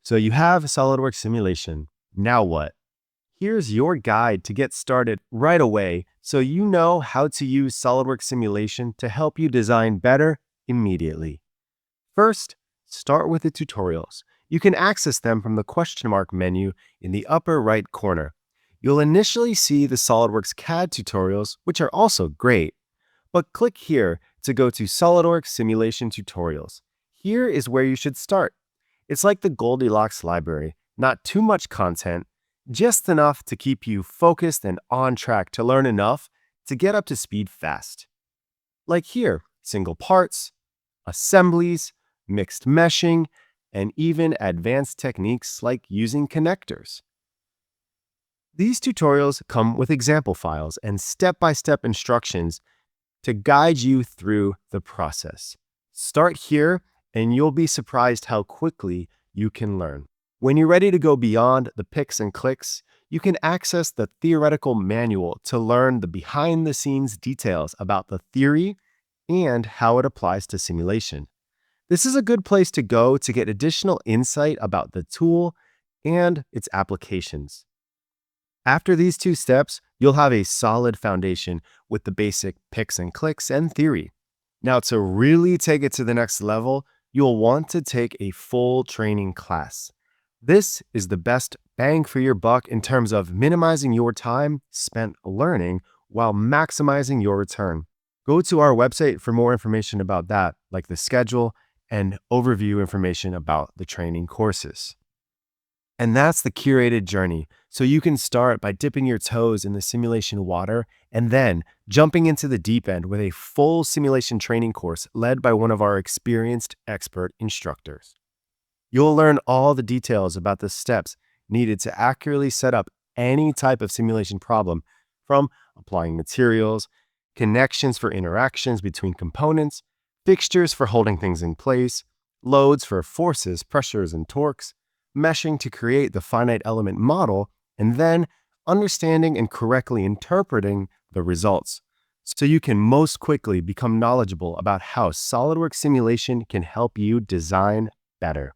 So you have SolidWorks Simulation. Now what? Here's your guide to get started right away so you know how to use SolidWorks Simulation to help you design better immediately. First, start with the tutorials. You can access them from the question mark menu in the upper right corner. You'll initially see the SolidWorks CAD tutorials, which are also great. But click here to go to SolidWorks Simulation Tutorials. Here is where you should start. It's like the Goldilocks library, not too much content, just enough to keep you focused and on track to learn enough to get up to speed fast. Like here, single parts, assemblies, mixed meshing, and even advanced techniques like using connectors. These tutorials come with example files and step-by-step instructions to guide you through the process. Start here and you'll be surprised how quickly you can learn. When you're ready to go beyond the picks and clicks, you can access the theoretical manual to learn the behind-the-scenes details about the theory and how it applies to simulation. This is a good place to go to get additional insight about the tool and its applications. After these two steps, you'll have a solid foundation with the basic picks and clicks and theory. Now, to really take it to the next level, you'll want to take a full training class. This is the best bang for your buck in terms of minimizing your time spent learning while maximizing your return. Go to our website for more information about that, like the schedule and overview information about the training courses. And that's the curated journey. So you can start by dipping your toes in the simulation water and then jumping into the deep end with a full simulation training course led by one of our experienced expert instructors. You'll learn all the details about the steps needed to accurately set up any type of simulation problem, from applying materials, connections for interactions between components, fixtures for holding things in place, loads for forces, pressures, and torques, meshing to create the finite element model, and then understanding and correctly interpreting the results, so you can most quickly become knowledgeable about how SolidWorks Simulation can help you design better.